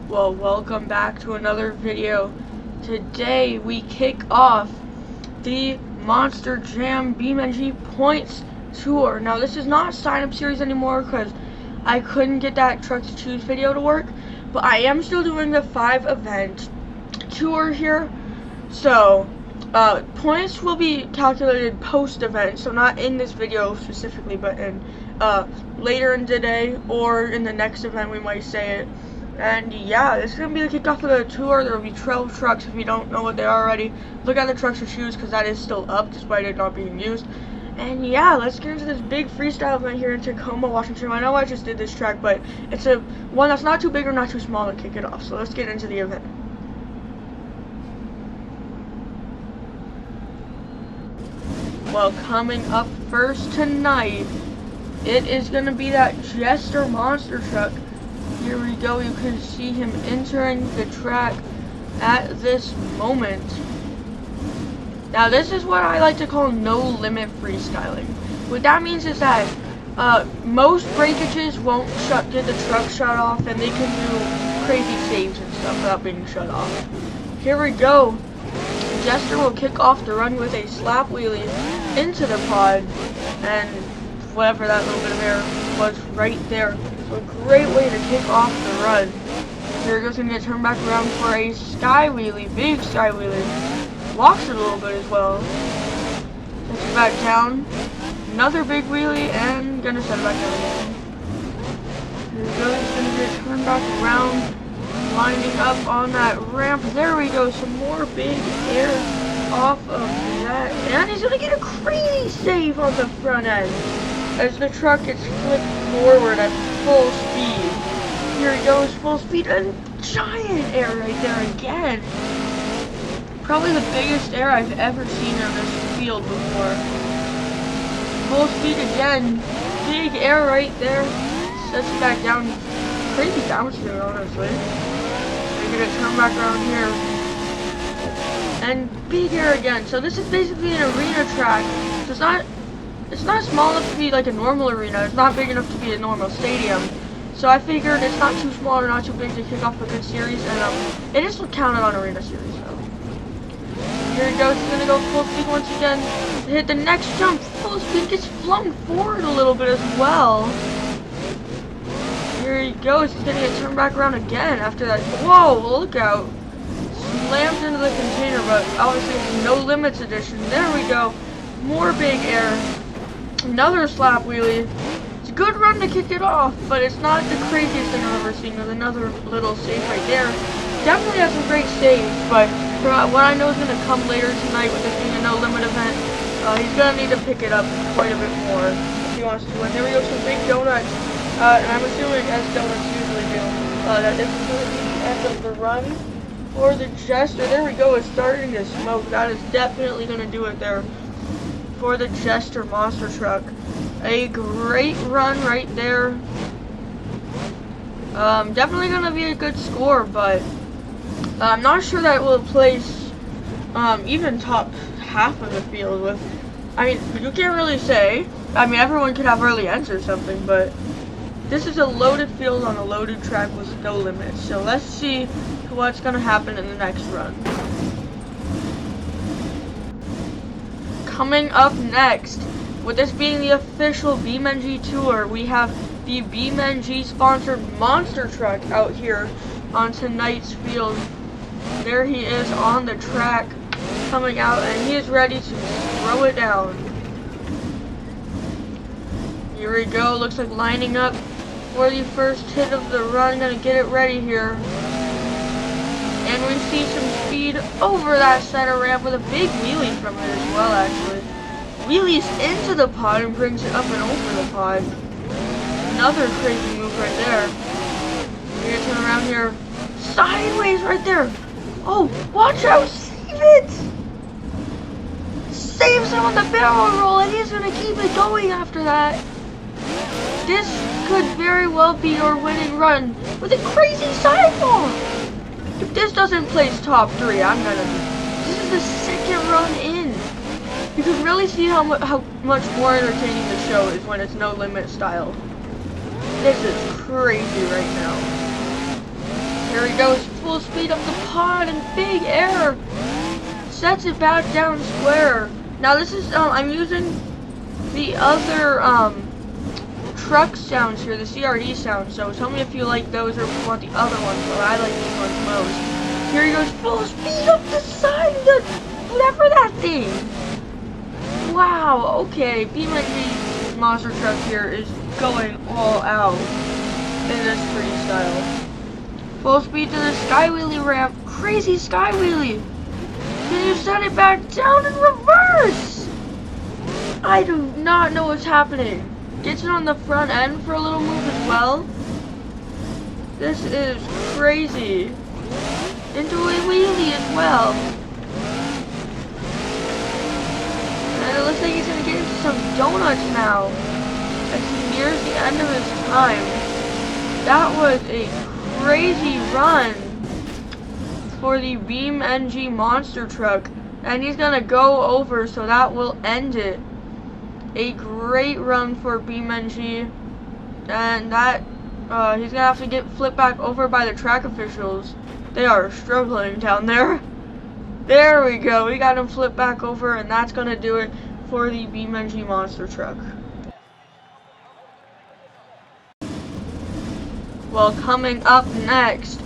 Well, welcome back to another video. Today we kick off the Monster Jam BMNG Points Tour. Now this is not a sign-up series anymore because I couldn't get that Truck to Choose video to work, but I am still doing the 5-event tour here. So points will be calculated post-event, so not in this video specifically, but in later in the day or in the next event we might say it. And yeah, this is going to be the kickoff of the tour. There will be 12 trucks. If you don't know what they are already, look at the Trucks to Choose because that is still up despite it not being used. And yeah, let's get into this big freestyle event here in Tacoma, Washington. I know I just did this track, but it's one that's not too big or not too small to kick it off. So let's get into the event. Well, coming up first tonight, it is going to be that Jester monster truck. Here we go, you can see him entering the track at this moment. Now this is what I like to call no limit freestyling. What that means is that most breakages won't get the truck shut off, and they can do crazy saves and stuff without being shut off. Here we go. Jester will kick off the run with a slap wheelie into the pod, and whatever that little bit of air was right there. So a great way to kick off the run. Here goes going to get turned back around for a sky wheelie, big sky wheelie. Walks it a little bit as well. Takes it back down. Another big wheelie and gonna set it back down again. Here we go, he's gonna get turned back around, lining up on that ramp. There we go, some more big air off of that. And he's gonna get a crazy save on the front end as the truck gets flipped forward at full speed. Here he goes, full speed, and giant air right there again. Probably the biggest air I've ever seen on this field before. Full speed again, big air right there. Sets it back down. Crazy bounce here, honestly. They're gonna turn back around here. And big air again. So this is basically an arena track. So it's not small enough to be like a normal arena. It's not big enough to be a normal stadium. So I figured it's not too small or not too big to kick off a good series, and it is counted on arena series. So here he goes. He's gonna go full speed once again. Hit the next jump. Full speed, gets flung forward a little bit as well. Here he goes. He's gonna get turned back around again after that. Whoa! Look out! Slammed into the container, but obviously it's no limits edition. There we go. More big air. Another slap wheelie. It's a good run to kick it off, but it's not the craziest thing I've ever seen. There's another little save right there. Definitely has some great saves, but for what I know is going to come later tonight with this being a no limit event, he's going to need to pick it up quite a bit more if he wants to win. There we go, some big donuts, and I'm assuming as donuts usually do, that this is going to be the end of the run for the Jester. There we go, it's starting to smoke. That is definitely going to do it there for the Jester monster truck. A great run right there. Definitely gonna be a good score, but I'm not sure that will place even top half of the field with. I mean, you can't really say. I mean, everyone could have early ends or something, but this is a loaded field on a loaded track with no limits. So let's see what's gonna happen in the next run. Coming up next, with this being the official BeamNG tour, we have the BMNG sponsored monster truck out here on tonight's field. There he is on the track, coming out, and he is ready to throw it down. Here we go, looks like lining up for the first hit of the run. Gonna get it ready here. And we see some speed over that center ramp with a big wheelie from it as well, actually. Wheelies into the pod and brings it up and over the pod. Another crazy move right there. We're gonna turn around here. Sideways right there. Oh, watch out, save it! Saves him on the barrel roll, and he's gonna keep it going after that. This could very well be your winning run with a crazy sidewall. If this doesn't place top 3, I'm gonna be. This is the second run in. You can really see how much more entertaining the show is when it's no limit style. This is crazy right now. Here Here he goes, full speed up the pod and big air. Sets it back down square. Now this is, I'm using the other, truck sounds here, the CRD sounds, so tell me if you like those or if you want the other ones, but I like these ones most. Here he goes, full speed up the side of the, whatever that thing. Wow, okay, BMNG monster truck here is going all out in this freestyle. Full speed to the sky wheelie ramp, crazy sky wheelie. Can you set it back down in reverse? I do not know what's happening. Gets it on the front end for a little move as well. This is crazy. Into a wheelie as well. And it looks like he's going to get into some donuts now as he nears the end of his time. That was a crazy run for the BeamNG monster truck. And he's going to go over, so that will end it. A great run for BeamNG, and that he's gonna have to get flipped back over by the track officials. They are struggling down there. There we go. We got him flipped back over, and that's gonna do it for the BeamNG monster truck. Well, coming up next,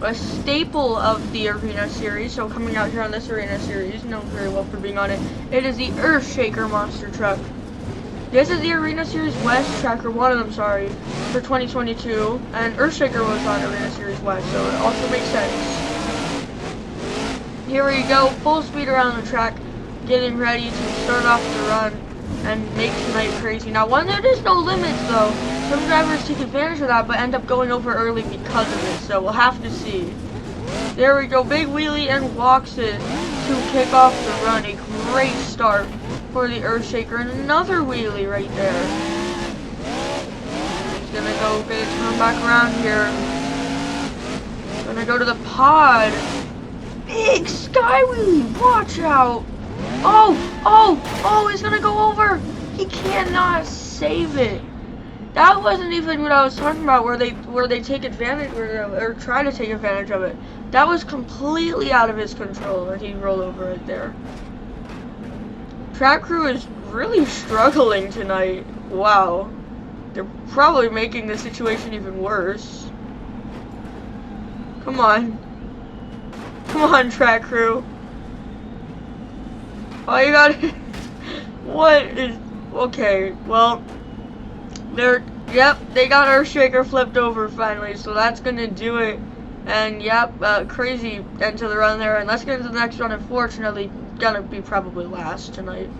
a staple of the arena series, so coming out here on this arena series, known very well for being on it, it is the Earthshaker monster truck. This is the Arena Series West tracker, one of them, sorry, for 2022, and Earthshaker was on Arena Series West, so it also makes sense. Here we go, full speed around the track, getting ready to start off the run and make tonight crazy. Now, when there is no limits, though, some drivers take advantage of that, but end up going over early because of it, so we'll have to see. There we go, big wheelie and walks it to kick off the run. A great start for the Earthshaker, and another wheelie right there. He's gonna go get it turned back around here. Gonna go to the pod. Big sky wheelie, watch out. Oh, he's gonna go over. He cannot save it. That wasn't even what I was talking about, where they take advantage or try to take advantage of it. That was completely out of his control, and he rolled over it there. Track crew is really struggling tonight. Wow. They're probably making the situation even worse. Come on. Come on, track crew. Oh, you got it. What is... Okay, well... Yep, they got Earthshaker flipped over finally, so that's gonna do it. And yep, crazy end to the run there. And let's get to the next one. Unfortunately, gonna be probably last tonight.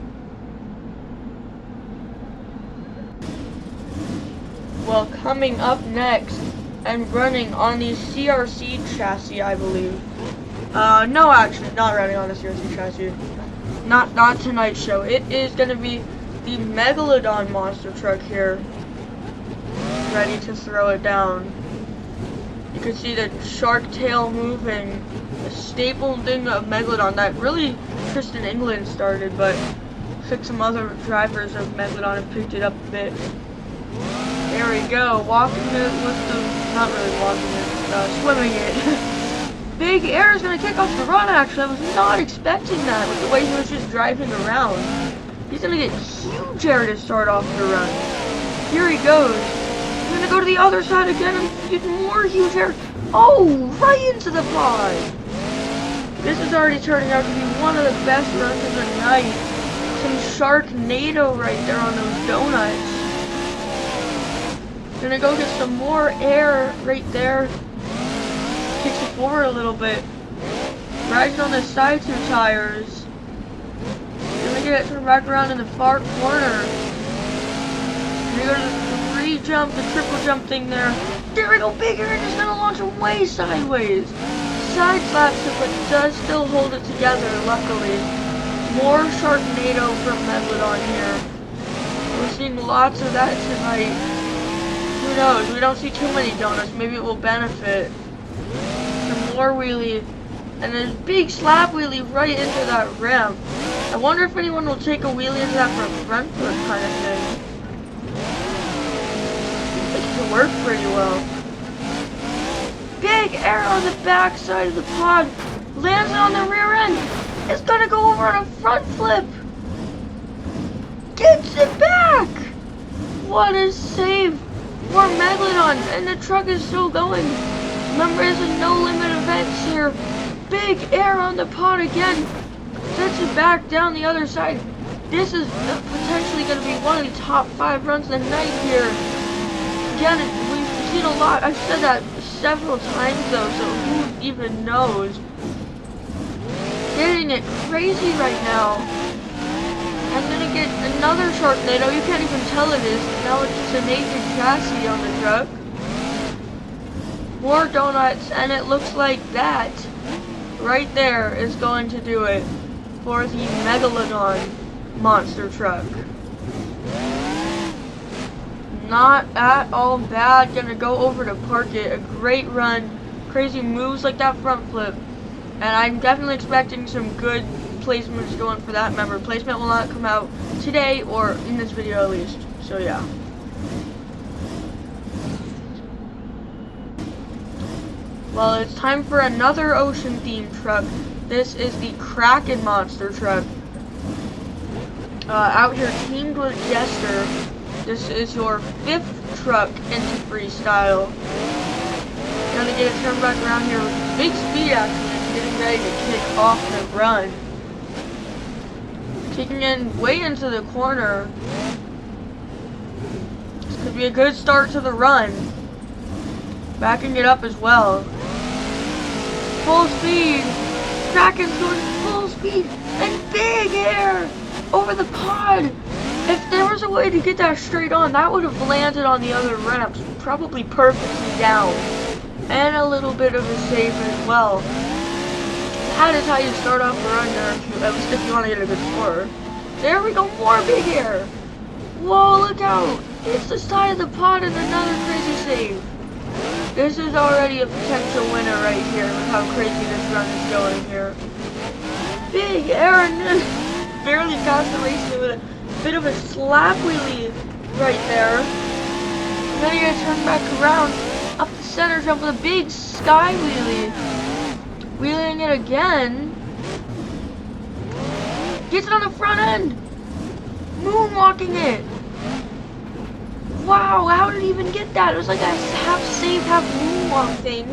Well, coming up next and running on the CRC chassis, I believe. No, actually, not running on the CRC chassis. Not tonight's show. It is gonna be the Megalodon monster truck here, ready to throw it down. You can see the shark tail moving, the staple thing of Megalodon that really Tristan England started, but some other drivers of Megalodon have picked it up a bit. There we go, walking it with the, not really walking it, swimming it. Big air is going to kick off the run, actually. I was not expecting that with the way he was just driving around. He's going to get huge air to start off the run. Here he goes. He's going to go to the other side again and get more huge air. Oh, right into the pod. This is already turning out to be one of the best runs of the night. Some Sharknado right there on those donuts. Gonna go get some more air right there. Kicks it forward a little bit. Rides on the side two tires. Gonna get it turned back around in the far corner. Gonna go to the free jump, the triple jump thing there. There we go, bigger, and just gonna launch him way sideways. Side slaps it, but does still hold it together, luckily. More Sharknado from Megalodon here. We're seeing lots of that tonight. Who knows? We don't see too many donuts. Maybe it will benefit. Some more wheelie. And there's a big slap wheelie right into that ramp. I wonder if anyone will take a wheelie into that for a front foot kind of thing. Seems like it can work pretty well. Big air on the back side of the pod. Lands it on the rear end. It's gonna go over on a front flip. Gets it back. What a save for Megalodon. And the truck is still going. Remember, there's a no limit events here. Big air on the pod again. Sets it back down the other side. This is potentially going to be one of the top 5 runs of the night here. Again, we've seen a lot. I've said that several times though, so who even knows? Getting it crazy right now. I'm going to get another Sharknado. You can't even tell it is. Now it's just a naked chassis on the truck. More donuts, and it looks like that right there is going to do it for the Megalodon monster truck. Not at all bad. Gonna go over to park it. A great run. Crazy moves like that front flip. And I'm definitely expecting some good placements going for that. Remember, placement will not come out today or in this video at least. So yeah. Well, it's time for another ocean themed truck. This is the Kraken monster truck. Out here teamed with Jester. This is your 5th truck into Freestyle. Gonna get it turned back around here with big speed actually, getting ready to kick off the run. Kicking in way into the corner. This could be a good start to the run. Backing it up as well. Full speed. Kraken's going full speed and big air over the pod. If there was a way to get that straight on, that would have landed on the other ramps, probably perfectly down. And a little bit of a save as well. That is how you start off the run there, at least if you want to get a good score. There we go, more big air. Whoa, look out. It's the side of the pod and another crazy save. This is already a potential winner right here with how crazy this run is going here. Big air and then barely passed the race with a bit of a slap wheelie right there. And then you're gonna turn back around up the center jump with a big sky wheelie. Wheeling it again. Gets it on the front end. Moonwalking it. Wow, how did he even get that? It was like a half save, half moonwalk thing.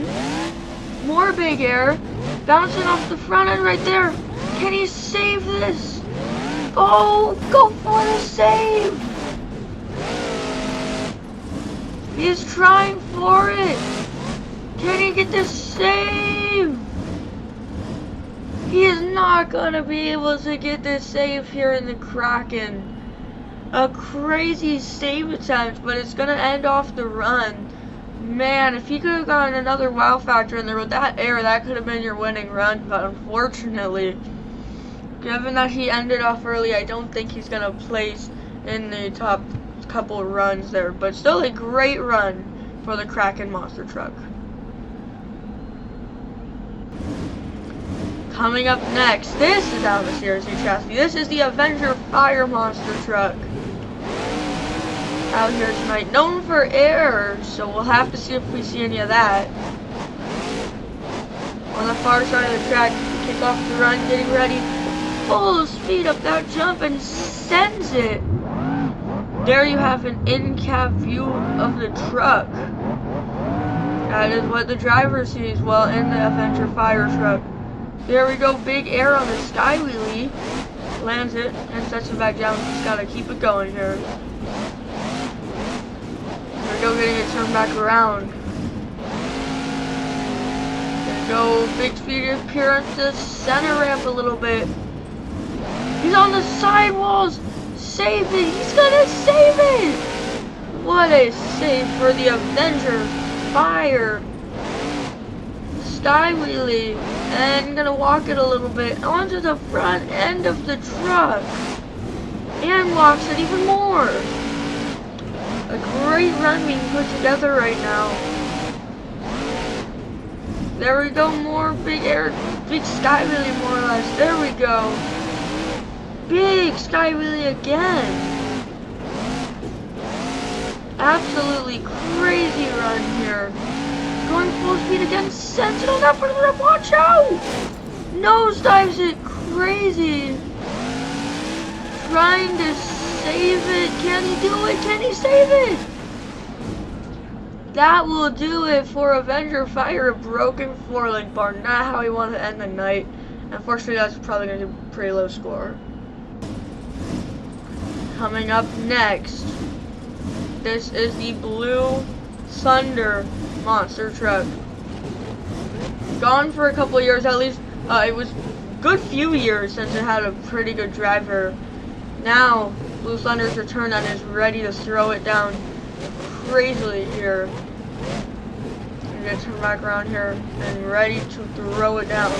More big air. Bouncing off the front end right there. Can he save this? Oh, go for the save. He is trying for it. Can he get this save? He is not going to be able to get this save here in the Kraken. A crazy save attempt, but it's going to end off the run. Man, if he could have gotten another wow factor in there with that air, that could have been your winning run. But unfortunately, given that he ended off early, I don't think he's going to place in the top couple of runs there. But still a great run for the Kraken monster truck. Coming up next, this is out of the CRC chassis. This is the Avenger Fire Monster Truck. Out here tonight, known for air, so we'll have to see if we see any of that. On the far side of the track, kick off the run, getting ready. Full speed up that jump and sends it. There you have an in-cab view of the truck. That is what the driver sees while in the Avenger Fire Truck. There we go, big air on the sky wheelie. Lands it and sets it back down. Just gotta keep it going here. There we go, getting it turned back around. There we go, big speed appearance to center ramp a little bit. He's on the sidewalls. Save it. He's gonna save it. What a save for the Avenger Fire. Sky wheelie. And gonna walk it a little bit onto the front end of the truck. And walks it even more. A great run being put together right now. There we go, more big air, big sky wheelie more or less. There we go. Big sky wheelie again. Absolutely crazy run here. going full speed again. Sends it on that front of the rim. Watch out! Nosedives it crazy. Trying to save it. Can he do it? Can he save it? That will do it for Avenger. Fire a broken floor link bar. Not how we want to end the night. Unfortunately, that's probably going to be a pretty low score. Coming up next, this is the Blue Thunder monster truck. Gone for a couple of years at least. It was a good few years since it had a pretty good driver. Now, Blue Thunder's returned and is ready to throw it down crazily here. I'm gonna turn back around here and ready to throw it down.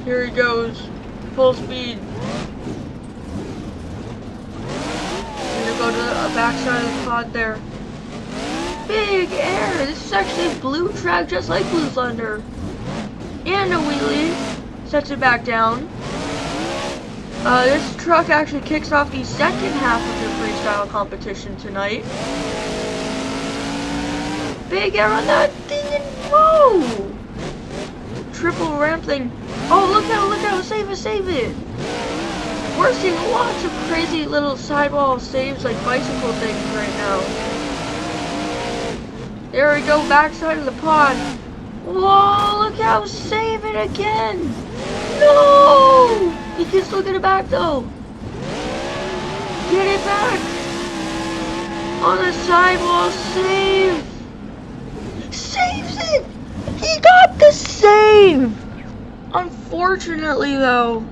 Here he goes, full speed. I'm gonna go to the backside of the pod there. Big air! This is actually a blue track just like Blue Thunder. And a wheelie. Sets it back down. This truck actually kicks off the second half of the freestyle competition tonight. Big air on that thing and whoa! Triple ramp thing. Oh, look out, save it! We're seeing lots of crazy little sidewall saves like bicycle things right now. There we go, backside of the pod. Whoa, look out, save it again! No! He can still get it back though. Get it back! On the sidewall, save! Saves it! He got the save! Unfortunately though,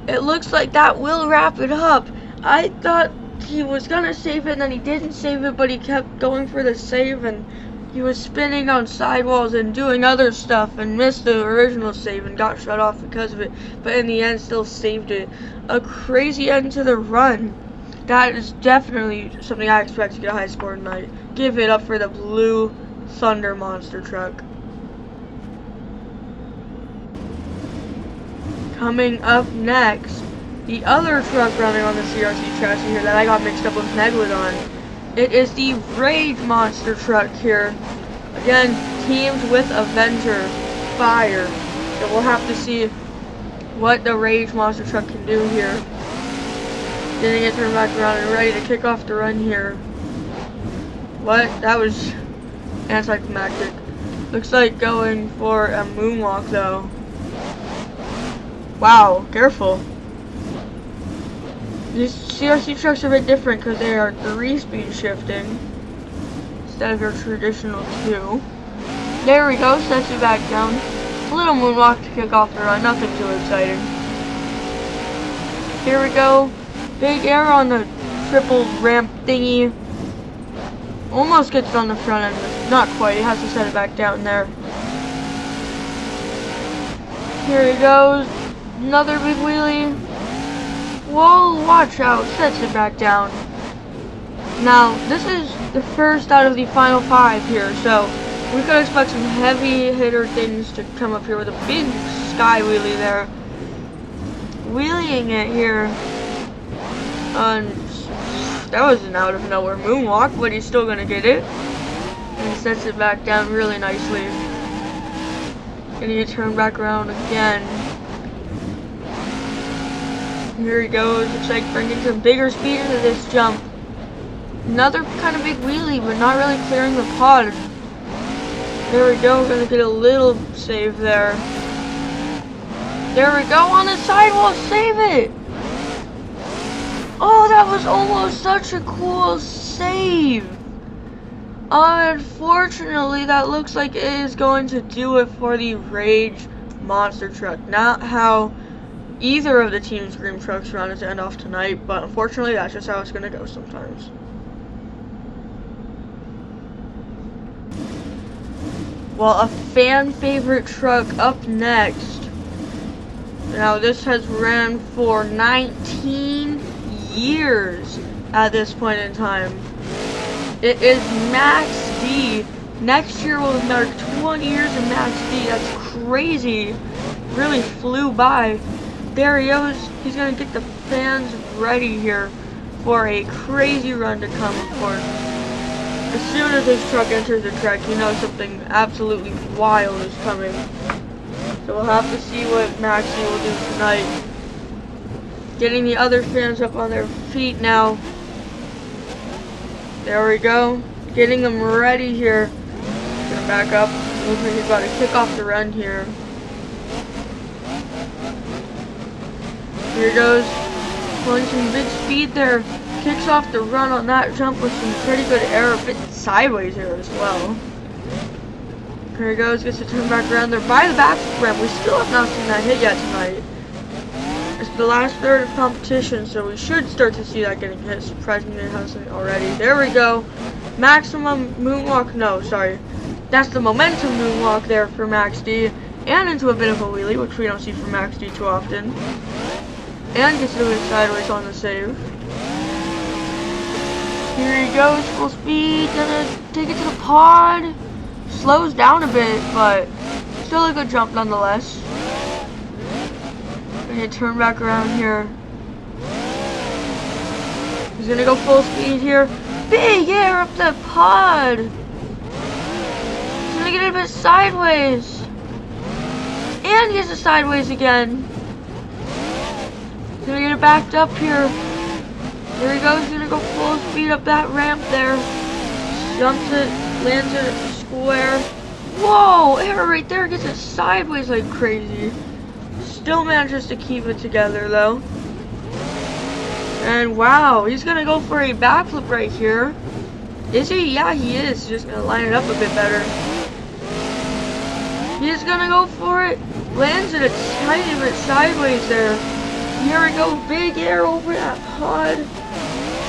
it looks like that will wrap it up. I thought he was gonna save it and then he didn't save it, but he kept going for the save and he was spinning on sidewalls and doing other stuff and missed the original save and got shut off because of it, but in the end still saved it. A crazy end to the run. That is definitely something I expect to get a high score tonight. Give it up for the Blue Thunder monster truck. Coming up next, the other truck running on the CRC chassis here that I got mixed up with Megalodon. It is the Rage monster truck here. Again, teamed with Avenger. Fire. So we'll have to see what the Rage monster truck can do here. Getting it turned back around and ready to kick off the run here. What? That was anticlimactic. Looks like going for a moonwalk though. Wow, careful. These CRC trucks are a bit different because they are 3-speed shifting instead of your traditional 2. There we go, sets it back down. A little moonwalk to kick off the run, nothing too exciting. Here we go. Big air on the triple ramp thingy. Almost gets on the front end, but not quite. He has to set it back down there. Here he goes. Another big wheelie. Whoa, watch out. Sets it back down. Now, this is the first out of the final 5 here, so we could expect some heavy hitter things to come up here with a big sky wheelie there. Wheeling it here. That was an out of nowhere moonwalk, but he's still gonna get it. And sets it back down really nicely. Getting it turned back around again. Here he goes. Looks like bringing some bigger speed into this jump. Another kind of big wheelie, but not really clearing the pod. There we go. We're gonna get a little save there. There we go on the sidewall. Save it. Oh, that was almost such a cool save. Unfortunately, that looks like it is going to do it for the Rage monster truck. Not how either of the team's green trucks wanted to end off tonight, but unfortunately, that's just how it's going to go sometimes. Well, a fan favorite truck up next. Now, this has ran for 19 years at this point in time. It is Max D. Next year will mark 20 years of Max D. That's crazy. Really flew by. There he goes. He's gonna get the fans ready here for a crazy run to come, of course. As soon as this truck enters the track, you know something absolutely wild is coming. So we'll have to see what Maxie will do tonight. Getting the other fans up on their feet now. There we go. Getting them ready here. Gonna back up. Looks like he's about to kick off the run here. Here goes. Pulling some big speed there. Kicks off the run on that jump with some pretty good air. A bit sideways here as well. Here he goes. Gets to turn back around there by the back ramp. We still have not seen that hit yet tonight. It's the last third of competition, so we should start to see that getting hit. Surprisingly, it hasn't already. There we go. Maximum moonwalk. No, sorry. That's the momentum moonwalk there for Max D. And into a bit of a wheelie, which we don't see from Max D too often. And gets to do it sideways on the save. Here he goes, full speed. Gonna take it to the pod. Slows down a bit, but still a good jump nonetheless. Gonna turn back around here. He's gonna go full speed here. Big air up the pod. He's gonna get it a bit sideways. And gets it sideways again. He's gonna get it backed up here. There he goes. He's gonna go full speed up that ramp there. Jumps it, lands it square. Whoa! Air right there, gets it sideways like crazy. Still manages to keep it together though. And wow, he's gonna go for a backflip right here. Is he? Yeah, he is. Just gonna line it up a bit better. He's gonna go for it. Lands it a tiny bit sideways there. Here we go, big air over that pod.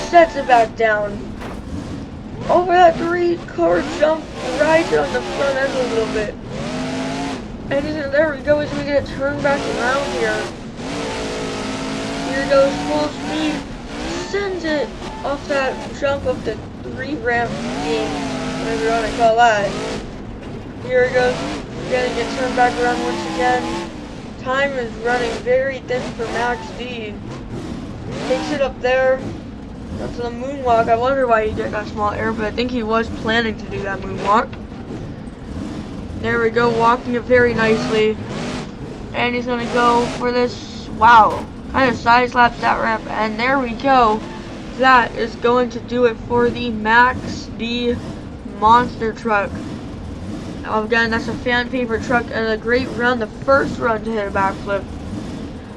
Sets it back down. Over that 3-car jump, rides it on the front end a little bit. And there we go, as we get it turned back around here. Here it goes, full speed. Sends it off that jump of the 3-ramp game, whatever you want to call that. Here it goes, gonna get turned back around once again. Time is running very thin for Max D. Takes it up there. That's the moonwalk. I wonder why he did that small air, but I think he was planning to do that moonwalk. There we go, walking it very nicely. And he's gonna go for this, wow, kind of side slaps that ramp, and there we go. That is going to do it for the Max D monster truck. Again, that's a fan favorite truck and a great run, the first run to hit a backflip.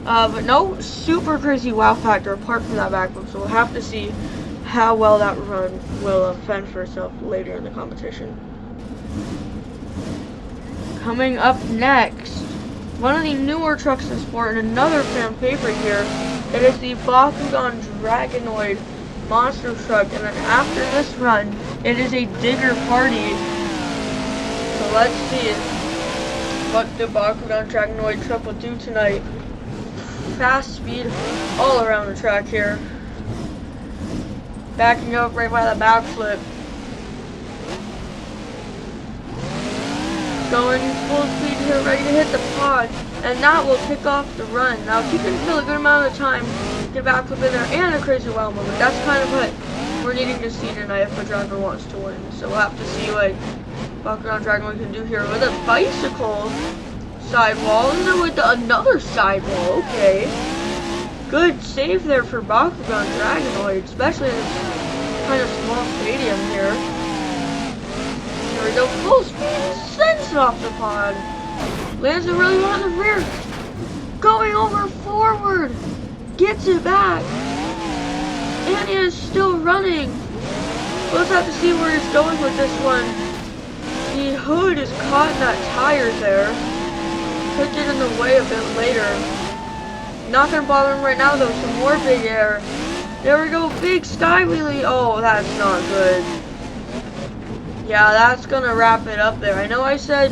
But no super crazy wow factor apart from that backflip, so we'll have to see how well that run will fend for itself later in the competition. Coming up next, one of the newer trucks in sport and another fan favorite here. It is the Bakugan Dragonoid monster truck, and then after this run, it is a digger party. So let's see what the Bakugan Dragonoid truck will do tonight. Fast speed all around the track here. Backing up right by the backflip. Going full speed here, ready to hit the pod. And that will kick off the run. Now if you can fill a good amount of time, get backflip in there and a crazy wow moment. That's kind of what we're needing to see tonight if the driver wants to win. So we'll have to see what Bakugan Dragonoid can do here with a bicycle sidewall, and then with another sidewall. Okay, good save there for Bakugan Dragonoid, especially in this kind of small stadium here. Here we go, full speed, sends it off the pod, lands it really well in the rear, going over forward, gets it back, and he is still running. We'll have to see where he's going with this one. The hood is caught in that tire there. Could get in the way a bit later. Not gonna bother him right now though. Some more big air. There we go. Big sky wheelie. Oh, that's not good. Yeah, that's gonna wrap it up there. I know I said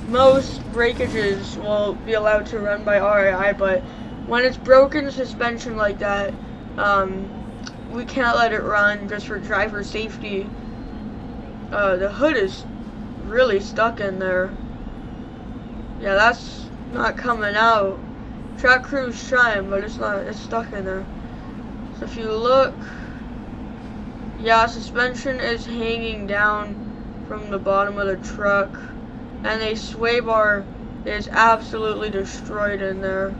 most breakages will be allowed to run by RAI, but when it's broken suspension like that, we can't let it run just for driver safety. The hood is really stuck in there. Yeah, that's not coming out. Track crew's trying, but it's not. It's stuck in there. So if you look, Yeah, suspension is hanging down from the bottom of the truck, and a sway bar is absolutely destroyed in there.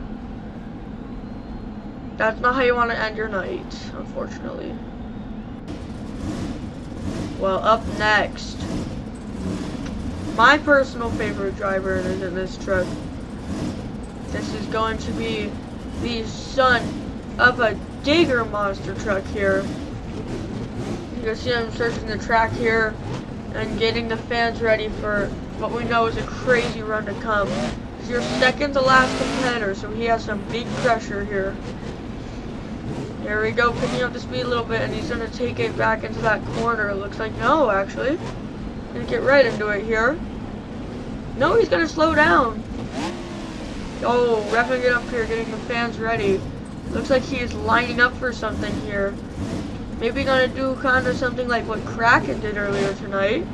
That's not how you want to end your night, unfortunately. Well, up next, my personal favorite driver is in this truck. This is going to be the son of a Digger monster truck here. You can see him searching the track here and getting the fans ready for what we know is a crazy run to come. He's your second to last competitor, so he has some big pressure here. Here we go, picking up the speed a little bit, and he's going to take it back into that corner. It looks like, no, actually. Going to get right into it here. No, he's going to slow down. Oh, revving it up here, getting the fans ready. Looks like he is lining up for something here. Maybe gonna do kind of something like what Kraken did earlier tonight.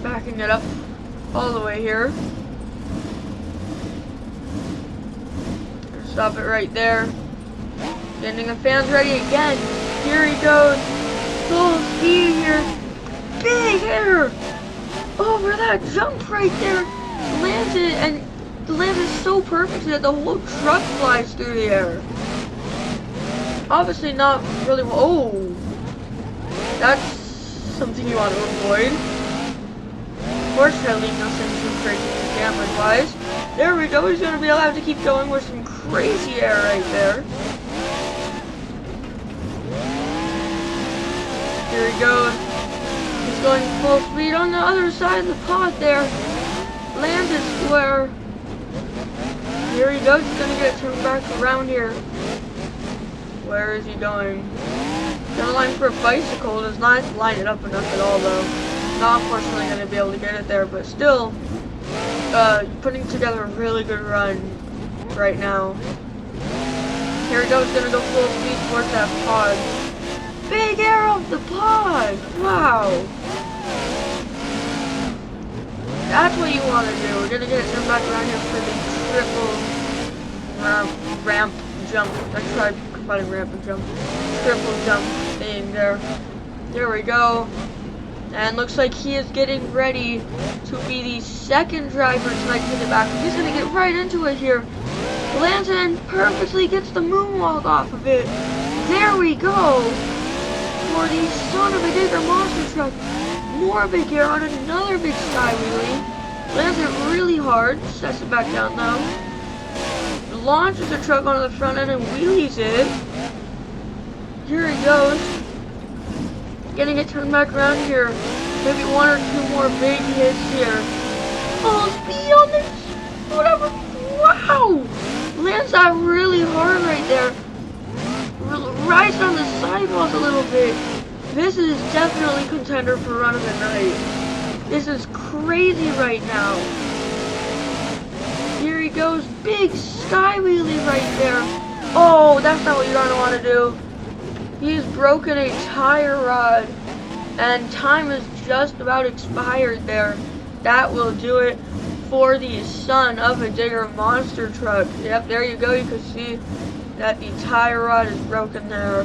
Backing it up all the way here. Stop it right there. Getting the fans ready again. Here he goes. Full speed here. Big air. Over that jump right there. Lands it, and the land is so perfect that the whole truck flies through the air. Obviously not really. Oh, that's something you want to avoid. Fortunately, nothing too crazy damage-wise. There we go. He's going to be allowed to keep going with some crazy air right there. Here he goes. He's going full speed on the other side of the pod there. Landed square. Here he goes. He's going to get turned back around here. Where is he going? Gonna line for a bicycle. Does not line it up enough at all, though. Not unfortunately gonna be able to get it there, but still, putting together a really good run right now. Here he goes. Gonna go full speed towards that pod. Big air off the pod. Wow. That's what you want to do. We're gonna get it turned back around here for the triple ramp jump. I tried combining ramp and jump. Triple jump thing there. There we go. And looks like he is getting ready to be the second driver tonight to get back. He's gonna get right into it here. Lands it and perfectly gets the moonwalk off of it. There we go. For the son of a Digger monster truck. More big air on another big sky wheelie. Lands it really hard. Sets it back down though. Launches the truck onto the front end and wheelies it. Here he goes. Getting it turned back around here. Maybe one or two more big hits here. Full speed on this. Whatever. Wow! Lands that really hard right there. Rides on the sidewalls a little bit. This is definitely contender for run of the night. This is crazy right now. Here he goes. Big sky wheelie right there. Oh, that's not what you're going to want to do. He's broken a tire rod. And time is just about expired there. That will do it for the son of a Digger monster truck. Yep, there you go. You can see that the tire rod is broken there.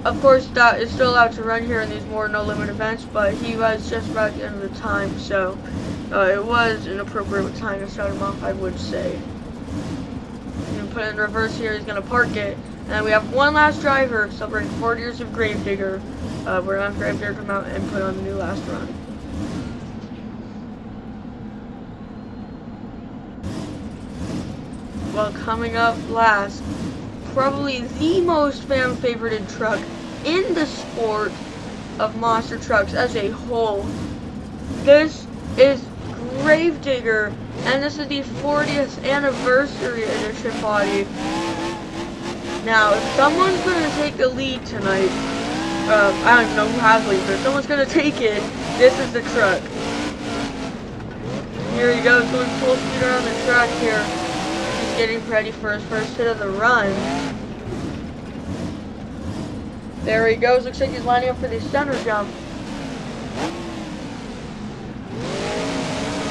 Of course, that is still allowed to run here in these more no limit events, but he was just about at the end of the time, so it was an appropriate time to start him off, I would say. He's going to put it in reverse here. He's going to park it. And we have one last driver celebrating 40 years of Gravedigger. We're going to have Gravedigger come out and put on the new last run. Well, coming up last, probably the most fan-favorited truck in the sport of monster trucks as a whole. This is Gravedigger, and this is the 40th anniversary edition body. Now, if someone's going to take the lead tonight, I don't even know who has the lead, but if someone's going to take it, this is the truck. Here he goes, going full speed around the track here. He's getting ready for his first hit of the run. There he goes, looks like he's lining up for the center jump.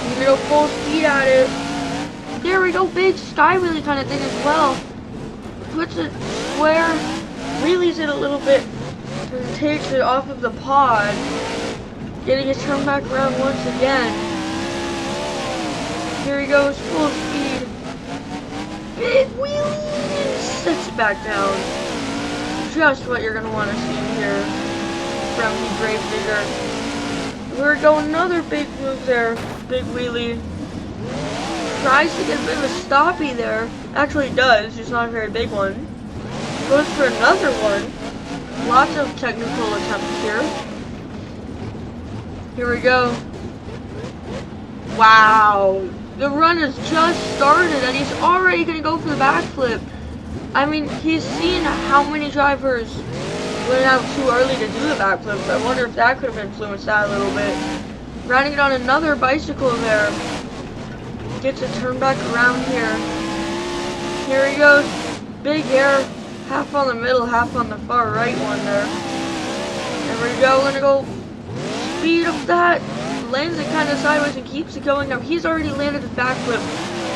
He's going to go full speed at it. There we go, big sky wheelie kind of thing as well. Puts it square wheelies it a little bit and takes it off of the pod, getting it turned back around once again. Here he goes, full speed. Big wheelie! Sets it back down. Just what you're gonna want to see here from the Grave Digger. We're going another big move there. Big wheelie. Tries to get a bit of a stoppy there. Actually does, just not a very big one. Goes for another one. Lots of technical attempts here. Here we go. Wow. The run has just started and he's already going to go for the backflip. I mean, he's seen how many drivers went out too early to do the backflips. I wonder if that could have influenced that a little bit. Riding it on another bicycle there. Gets it turned back around here. Here he goes. Big air. Half on the middle, half on the far right one there. There we go. We're gonna go speed up that. Lands it kind of sideways and keeps it going. Now he's already landed a backflip.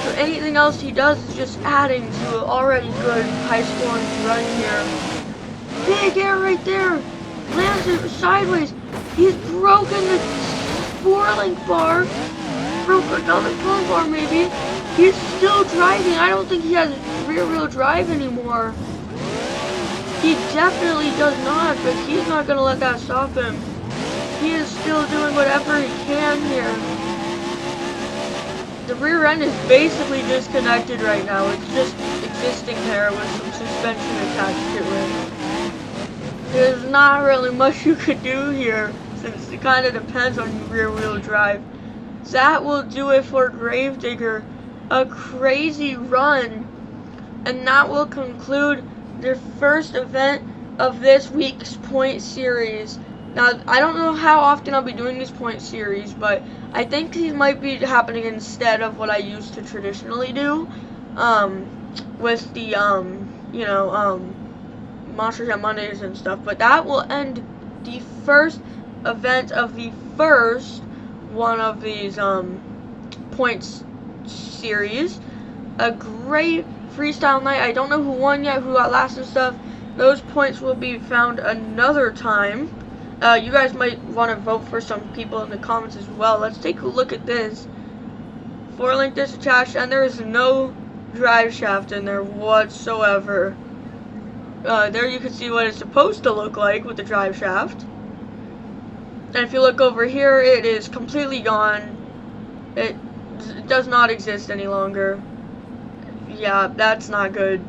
So anything else he does is just adding to an already good high scoring run here. Big air right there. Lands it sideways. He's broken the 4-link bar. Broke another 4 bar maybe. He's still driving. I don't think he has rear wheel drive anymore. He definitely does not, but he's not going to let that stop him. He is still doing whatever he can here. The rear end is basically disconnected right now. It's just existing there with some suspension attached to it. There's not really much you could do here, since it kind of depends on your rear wheel drive. That will do it for Grave Digger. A crazy run. And that will conclude the first event of this week's point series. Now, I don't know how often I'll be doing this point series, but I think these might be happening instead of what I used to traditionally do, with the, Monsters at Mondays and stuff. But that will end the first event of the first one of these, points series. A great freestyle night. I don't know who won yet, who got last and stuff. Those points will be found another time. You guys might want to vote for some people in the comments as well. Let's take a look at this. 4-link disattached, and there is no drive shaft in there whatsoever. There you can see what it's supposed to look like with the drive shaft. And if you look over here, it is completely gone. It does not exist any longer. Yeah, that's not good.